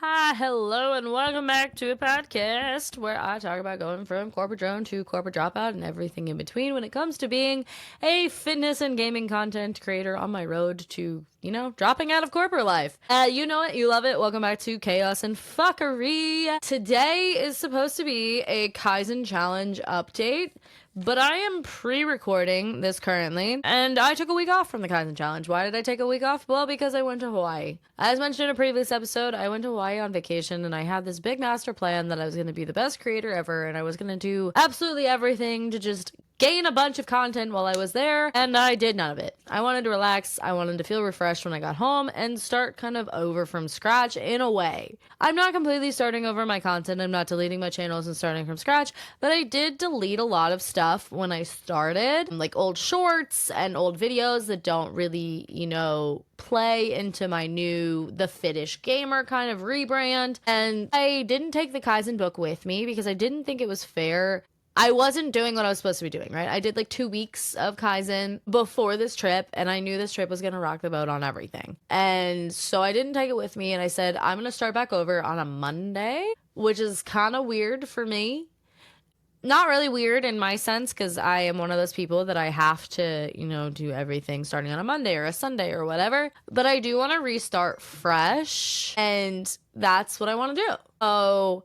Hi, hello, and welcome back to a podcast where I talk about going from corporate drone to corporate dropout and everything in between when it comes to being a fitness and gaming content creator on my road to, dropping out of corporate life. You know it, you love it. Welcome back to Chaos and Fuckery. Today is supposed to be a Kaizen challenge update. But I am pre-recording this currently, and I took a week off from the Kaizen Challenge. Why did I take a week off? Well, because I went to Hawaii. As mentioned in a previous episode, I went to Hawaii on vacation, and I had this big master plan that I was going to be the best creator ever, and I was going to do absolutely everything to just gain a bunch of content while I was there, and I did none of it. I wanted to relax, I wanted to feel refreshed when I got home, and start kind of over from scratch in a way. I'm not completely starting over my content, I'm not deleting my channels and starting from scratch, but I did delete a lot of stuff when I started, like old shorts and old videos that don't really, play into my new The Fittish Gamer kind of rebrand. And I didn't take the Kaizen book with me because I didn't think it was fair. I wasn't doing what I was supposed to be doing, right? I did like 2 weeks of Kaizen before this trip, and I knew this trip was going to rock the boat on everything. And so I didn't take it with me, and I said, I'm going to start back over on a Monday, which is kind of weird for me. Not really weird in my sense, because I am one of those people that I have to, do everything starting on a Monday or a Sunday or whatever. But I do want to restart fresh, and that's what I want to do. So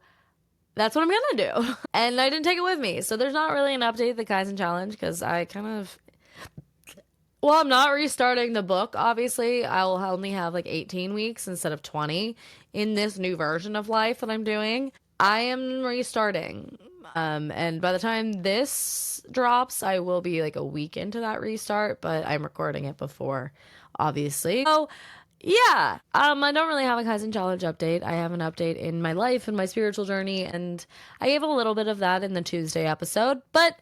that's what I'm gonna do. And I didn't take it with me. So there's not really an update of the Kaizen Challenge because I'm not restarting the book, obviously. I'll only have like 18 weeks instead of 20 in this new version of life that I'm doing. I am restarting. And by the time this drops, I will be like a week into that restart, but I'm recording it before, obviously. So yeah, I don't really have a Kaizen Challenge update. I have an update in my life and my spiritual journey, and I gave a little bit of that in the Tuesday episode, but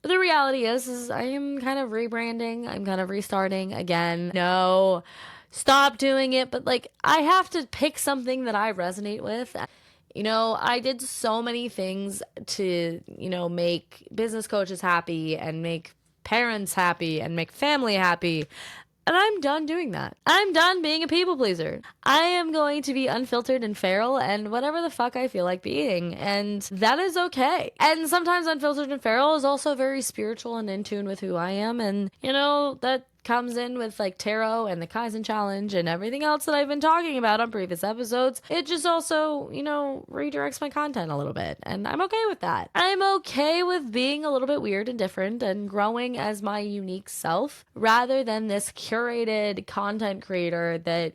the reality is I am kind of rebranding. I'm kind of restarting again. No, stop doing it, but like, I have to pick something that I resonate with. I did so many things to, make business coaches happy and make parents happy and make family happy. And I'm done doing that. I'm done being a people pleaser. I am going to be unfiltered and feral and whatever the fuck I feel like being. And that is okay. And sometimes unfiltered and feral is also very spiritual and in tune with who I am. And, that comes in with like tarot and the Kaizen challenge and everything else that I've been talking about on previous episodes. It just also, redirects my content a little bit. And I'm okay with that. I'm okay with being a little bit weird and different and growing as my unique self rather than this curated content creator that,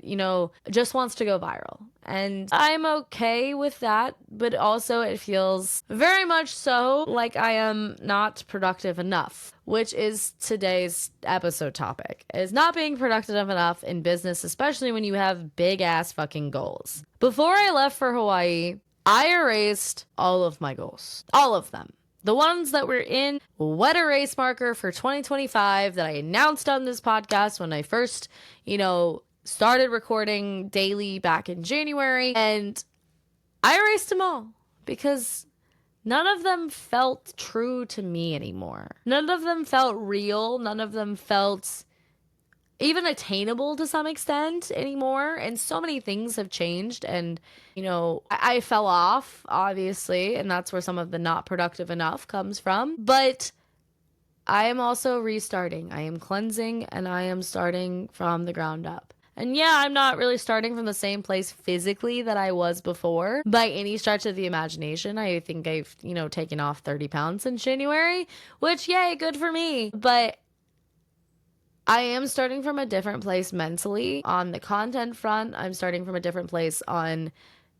just wants to go viral. And I'm okay with that, but also it feels very much so like I am not productive enough, which is today's episode topic, is not being productive enough in business, especially when you have big ass fucking goals. Before I left for Hawaii, I erased all of my goals, all of them. The ones that were in wet erase marker for 2025 that I announced on this podcast when I first, started recording daily back in January, and I erased them all because none of them felt true to me anymore. None of them felt real. None of them felt even attainable to some extent anymore. And so many things have changed. And, I fell off, obviously. And that's where some of the not productive enough comes from. But I am also restarting. I am cleansing and I am starting from the ground up. And yeah, I'm not really starting from the same place physically that I was before by any stretch of the imagination. I think I've, taken off 30 pounds in January, which, yay, good for me. But I am starting from a different place mentally on the content front. I'm starting from a different place on,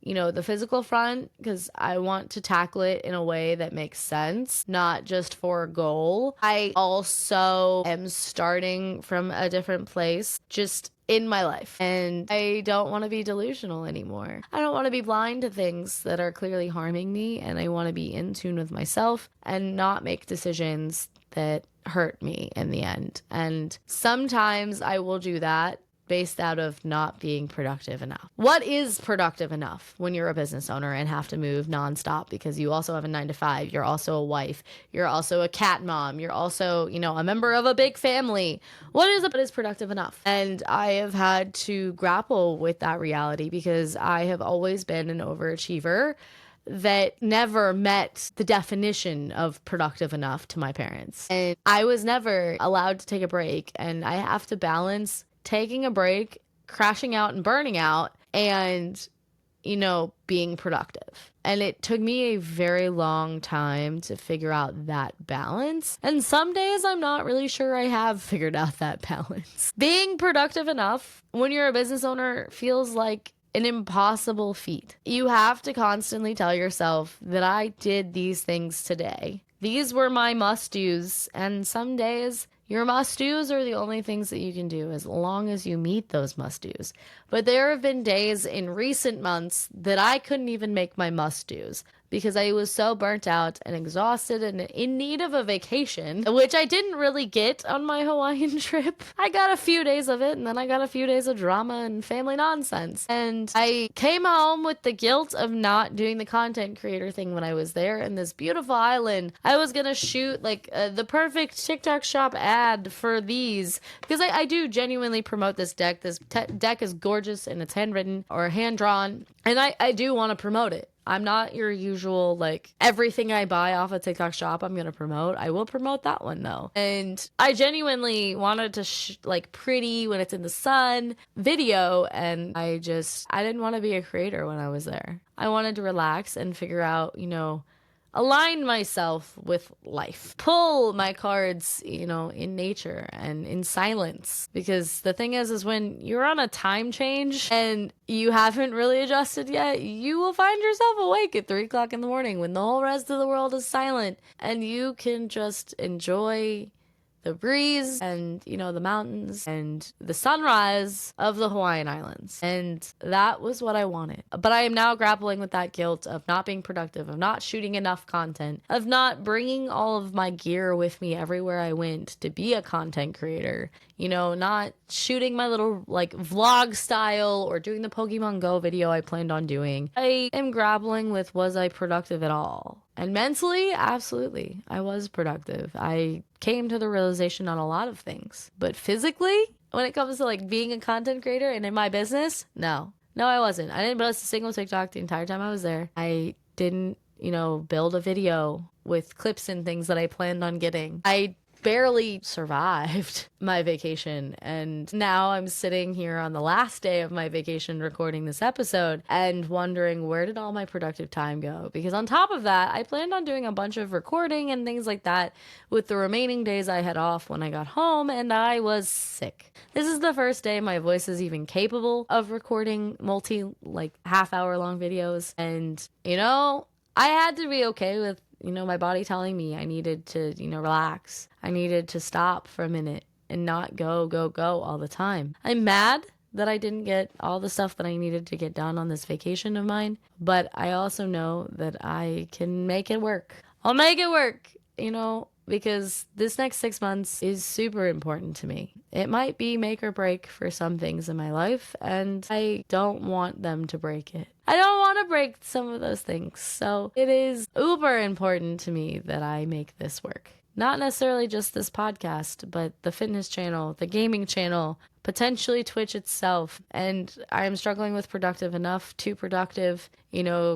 the physical front because I want to tackle it in a way that makes sense, not just for a goal. I also am starting from a different place just in my life. And I don't want to be delusional anymore. I don't want to be blind to things that are clearly harming me. And I want to be in tune with myself and not make decisions that hurt me in the end. And sometimes I will do that based out of not being productive enough. What is productive enough when you're a business owner and have to move nonstop because you also have a 9 to 5, you're also a wife, you're also a cat mom, you're also, a member of a big family? What is productive enough? And I have had to grapple with that reality because I have always been an overachiever that never met the definition of productive enough to my parents. And I was never allowed to take a break. And I have to balance taking a break, crashing out and burning out, and, being productive. And it took me a very long time to figure out that balance. And some days I'm not really sure I have figured out that balance. Being productive enough when you're a business owner feels like an impossible feat. You have to constantly tell yourself that I did these things today. These were my must-dos, and some days your must-dos are the only things that you can do as long as you meet those must-dos. But there have been days in recent months that I couldn't even make my must-dos because I was so burnt out and exhausted and in need of a vacation, which I didn't really get on my Hawaiian trip. I got a few days of it, and then I got a few days of drama and family nonsense. And I came home with the guilt of not doing the content creator thing when I was there in this beautiful island. I was gonna shoot the perfect TikTok shop ad for these because I do genuinely promote this deck. This deck is gorgeous and it's handwritten or hand-drawn, and I do want to promote it. I'm not your usual, everything I buy off a TikTok shop I'm going to promote. I will promote that one, though. And I genuinely wanted to, pretty when it's in the sun video, and I didn't want to be a creator when I was there. I wanted to relax and figure out, align myself with life, pull my cards, in nature and in silence. Because the thing is when you're on a time change and you haven't really adjusted yet, you will find yourself awake at 3 o'clock in the morning when the whole rest of the world is silent, and you can just enjoy the breeze and, the mountains and the sunrise of the Hawaiian Islands. And that was what I wanted. But I am now grappling with that guilt of not being productive, of not shooting enough content, of not bringing all of my gear with me everywhere I went to be a content creator. Not shooting my little vlog style or doing the Pokemon Go video I planned on doing. I am grappling with, was I productive at all? And mentally, absolutely, I was productive. I came to the realization on a lot of things. But physically, when it comes to being a content creator and in my business, no, I wasn't. I didn't post a single TikTok the entire time I was there. I didn't, build a video with clips and things that I planned on getting. I barely survived my vacation, and now I'm sitting here on the last day of my vacation recording this episode and wondering, where did all my productive time go? Because on top of that, I planned on doing a bunch of recording and things like that with the remaining days I had off when I got home, and I was sick. This is the first day my voice is even capable of recording half-hour long videos, and I had to be okay with my body telling me I needed to, relax. I needed to stop for a minute and not go all the time. I'm mad that I didn't get all the stuff that I needed to get done on this vacation of mine, but I also know that I can make it work. I'll make it work, because this next 6 months is super important to me. It might be make or break for some things in my life, and I don't want them to break it. I don't want to break some of those things. So it is uber important to me that I make this work. Not necessarily just this podcast, but the fitness channel, the gaming channel, potentially Twitch itself. And I'm struggling with productive enough, too productive,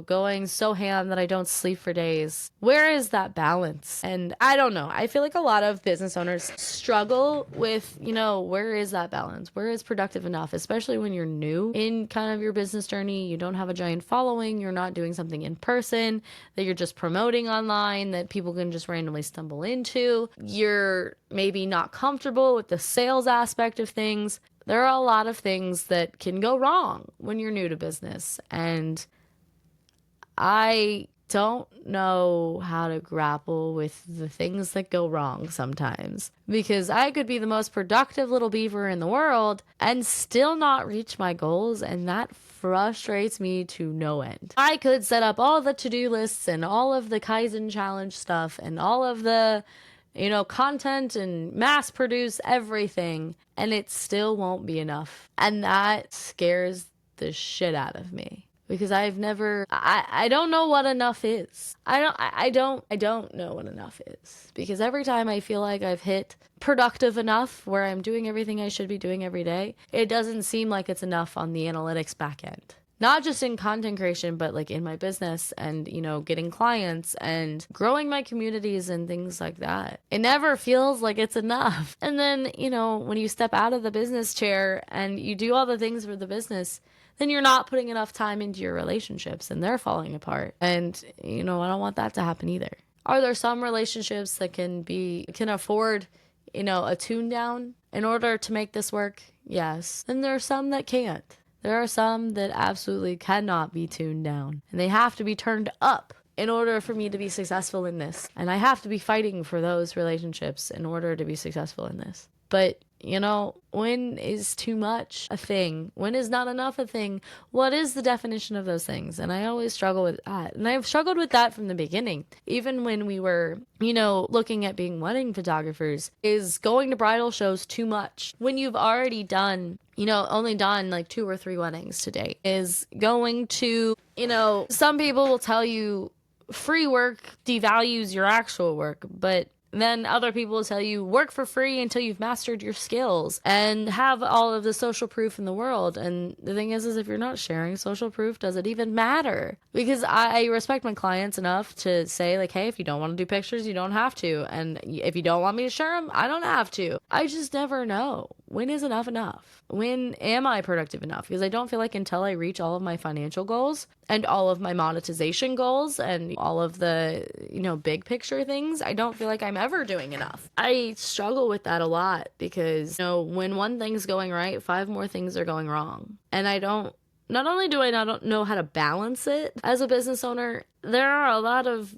going so ham that I don't sleep for days. Where is that balance? And I don't know. I feel like a lot of business owners struggle with, where is that balance? Where is productive enough? Especially when you're new in kind of your business journey. You don't have a giant following. You're not doing something in person that you're just promoting online that people can just randomly stumble into. You're maybe not comfortable with the sales aspect of things. There are a lot of things that can go wrong when you're new to business, and I don't know how to grapple with the things that go wrong sometimes, because I could be the most productive little beaver in the world and still not reach my goals, and that frustrates me to no end. I could set up all the to-do lists and all of the Kaizen challenge stuff and all of the content and mass produce everything, and it still won't be enough. And that scares the shit out of me. Because I don't know what enough is. I don't know what enough is. Because every time I feel like I've hit productive enough where I'm doing everything I should be doing every day, it doesn't seem like it's enough on the analytics back end. Not just in content creation, but like in my business and, getting clients and growing my communities and things like that. It never feels like it's enough. And then, when you step out of the business chair and you do all the things for the business, then you're not putting enough time into your relationships and they're falling apart. And, I don't want that to happen either. Are there some relationships that can afford, a tune down in order to make this work? Yes. And there are some that can't. There are some that absolutely cannot be tuned down, and they have to be turned up in order for me to be successful in this. And I have to be fighting for those relationships in order to be successful in this. But, when is too much a thing? When is not enough a thing? What is the definition of those things? And I always struggle with that. And I've struggled with that from the beginning. Even when we were, looking at being wedding photographers, is going to bridal shows too much? When you've already done, only done like 2 or 3 weddings to date, is going to, some people will tell you free work devalues your actual work, but then other people will tell you work for free until you've mastered your skills and have all of the social proof in the world. And the thing is if you're not sharing social proof, does it even matter? Because I respect my clients enough to say like, hey, if you don't want to do pictures, you don't have to. And if you don't want me to share them, I don't have to. I just never know. When is enough enough? When am I productive enough? Because I don't feel like until I reach all of my financial goals and all of my monetization goals and all of the, big picture things, I don't feel like I'm ever doing enough. I struggle with that a lot because, when one thing's going right, 5 more things are going wrong. And not only do I not know how to balance it as a business owner, there are a lot of,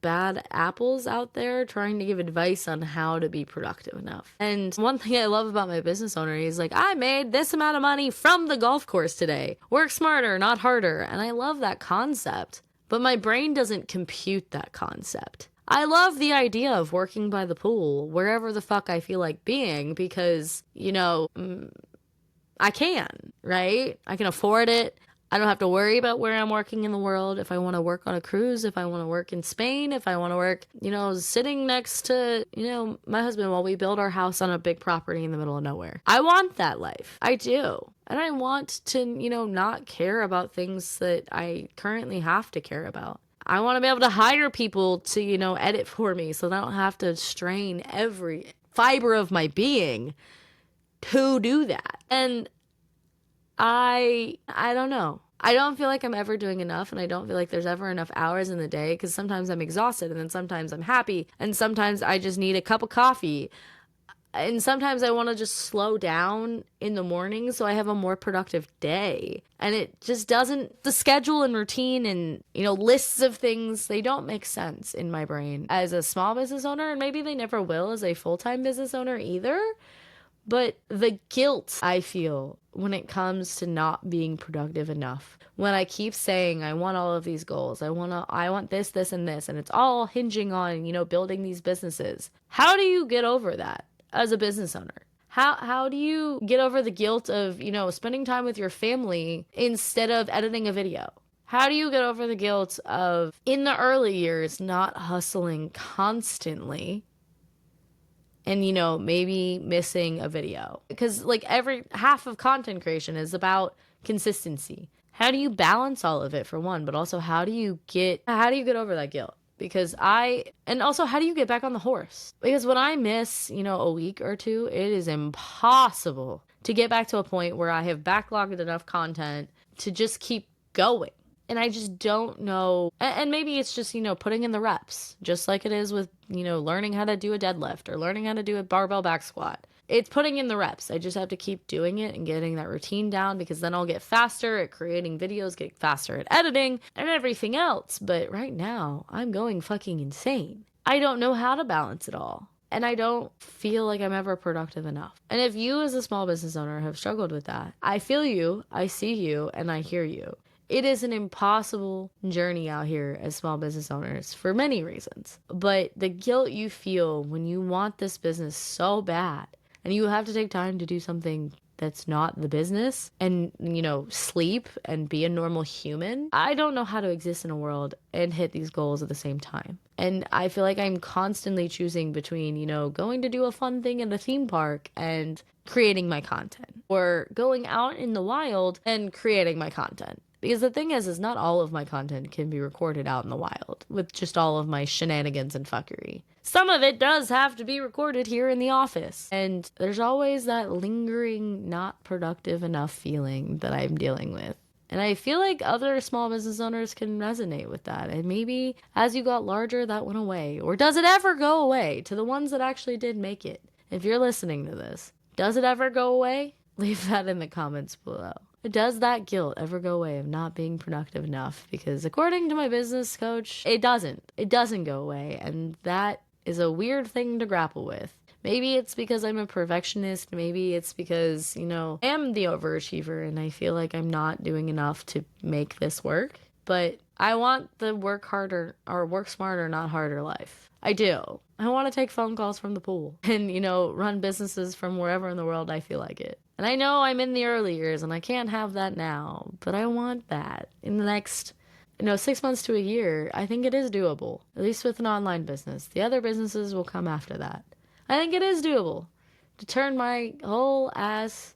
bad apples out there trying to give advice on how to be productive enough. And one thing I love about my business owner is like, I made this amount of money from the golf course today. Work smarter, not harder. And I love that concept, but my brain doesn't compute that concept. I love the idea of working by the pool, wherever the fuck I feel like being, because, I can, right? I can afford it. I don't have to worry about where I'm working in the world. If I want to work on a cruise, if I want to work in Spain, if I want to work, sitting next to, my husband while we build our house on a big property in the middle of nowhere. I want that life. I do. And I want to, not care about things that I currently have to care about. I want to be able to hire people to, edit for me so that I don't have to strain every fiber of my being to do that. And I don't know. I don't feel like I'm ever doing enough, and I don't feel like there's ever enough hours in the day, because sometimes I'm exhausted and then sometimes I'm happy and sometimes I just need a cup of coffee. And sometimes I want to just slow down in the morning so I have a more productive day. And it just doesn't, the schedule and routine and, lists of things, they don't make sense in my brain as a small business owner, and maybe they never will as a full-time business owner either. But the guilt I feel when it comes to not being productive enough, when I keep saying I want all of these goals, I want this, this, and this, and it's all hinging on, building these businesses. How do you get over that as a business owner? How do you get over the guilt of, spending time with your family instead of editing a video? How do you get over the guilt of, in the early years, not hustling constantly and, maybe missing a video? Because like every half of content creation is about consistency. How do you balance all of it, for one, but also how do you get over that guilt? And also, how do you get back on the horse? Because when I miss, a week or two, it is impossible to get back to a point where I have backlogged enough content to just keep going. And I just don't know. And maybe it's just, putting in the reps, just like it is with, learning how to do a deadlift or learning how to do a barbell back squat. It's putting in the reps. I just have to keep doing it and getting that routine down, because then I'll get faster at creating videos, get faster at editing and everything else. But right now, I'm going fucking insane. I don't know how to balance it all. And I don't feel like I'm ever productive enough. And if you as a small business owner have struggled with that, I feel you, I see you, and I hear you. It is an impossible journey out here as small business owners for many reasons. But the guilt you feel when you want this business so bad and you have to take time to do something that's not the business and, sleep and be a normal human. I don't know how to exist in a world and hit these goals at the same time. And I feel like I'm constantly choosing between, going to do a fun thing in a theme park and creating my content, or going out in the wild and creating my content. Because the thing is not all of my content can be recorded out in the wild with just all of my shenanigans and fuckery. Some of it does have to be recorded here in the office. And there's always that lingering, not productive enough feeling that I'm dealing with. And I feel like other small business owners can resonate with that. And maybe as you got larger, that went away. Or does it ever go away to the ones that actually did make it? If you're listening to this, does it ever go away? Leave that in the comments below. Does that guilt ever go away of not being productive enough? Because according to my business coach, it doesn't. It doesn't go away. And that is a weird thing to grapple with. Maybe it's because I'm a perfectionist. Maybe it's because, I am the overachiever and I feel like I'm not doing enough to make this work. But I want the work harder or work smarter, not harder life. I do. I want to take phone calls from the pool and, run businesses from wherever in the world I feel like it. And I know I'm in the early years and I can't have that now, but I want that in the next, 6 months to a year. I think it is doable, at least with an online business. The other businesses will come after that. I think it is doable to turn my whole ass,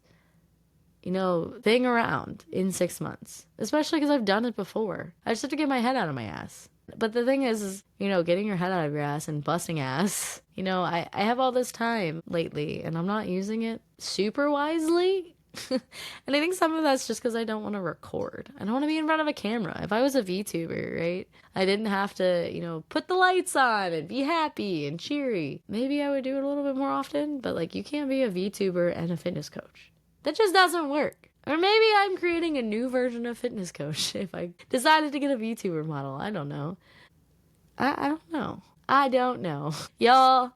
thing around in 6 months, especially because I've done it before. I just have to get my head out of my ass. But the thing is, getting your head out of your ass and busting ass, I have all this time lately and I'm not using it super wisely. And I think some of that's just because I don't want to record. I don't want to be in front of a camera. If I was a VTuber, right, I didn't have to, put the lights on and be happy and cheery. Maybe I would do it a little bit more often, but you can't be a VTuber and a fitness coach. That just doesn't work. Or maybe I'm creating a new version of fitness coach if I decided to get a VTuber model. I don't know. I don't know. I don't know. Y'all.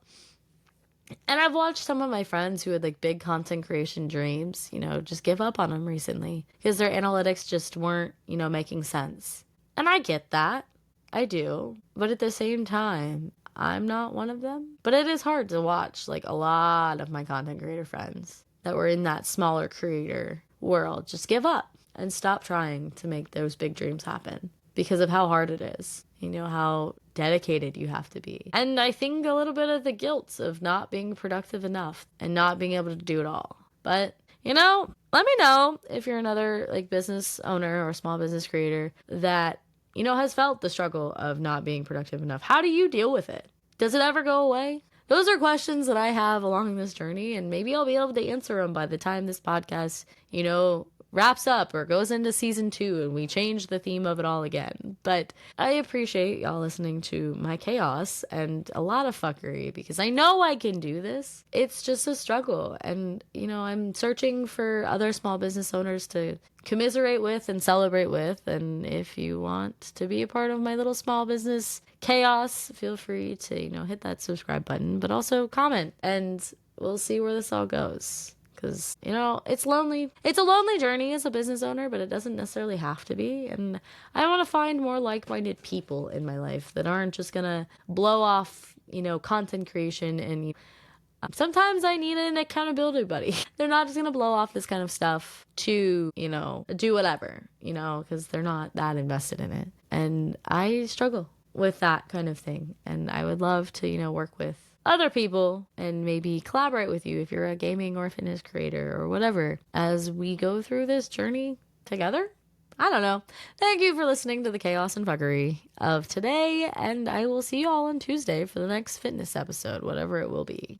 And I've watched some of my friends who had big content creation dreams, just give up on them recently because their analytics just weren't, making sense. And I get that. I do. But at the same time, I'm not one of them. But it is hard to watch a lot of my content creator friends that were in that smaller creator world just give up and stop trying to make those big dreams happen because of how hard it is, how dedicated you have to be. And I think a little bit of the guilt of not being productive enough and not being able to do it all. But, let me know if you're another business owner or small business creator that, has felt the struggle of not being productive enough. How do you deal with it? Does it ever go away? Those are questions that I have along this journey, and maybe I'll be able to answer them by the time this podcast, wraps up or goes into season 2 and we change the theme of it all again. But I appreciate y'all listening to my chaos and a lot of fuckery because I know I can do this. It's just a struggle. And, I'm searching for other small business owners to commiserate with and celebrate with. And if you want to be a part of my little small business chaos, feel free to, hit that subscribe button, but also comment and we'll see where this all goes. Because, it's lonely. It's a lonely journey as a business owner, but it doesn't necessarily have to be. And I want to find more like-minded people in my life that aren't just going to blow off, content creation. And sometimes I need an accountability buddy. They're not just going to blow off this kind of stuff to, do whatever, because they're not that invested in it. And I struggle with that kind of thing. And I would love to, work with other people and maybe collaborate with you if you're a gaming or fitness creator or whatever as we go through this journey together. I don't know. Thank you for listening to the Chaos and Fuckery of today, and I will see you all on Tuesday for the next fitness episode, whatever it will be.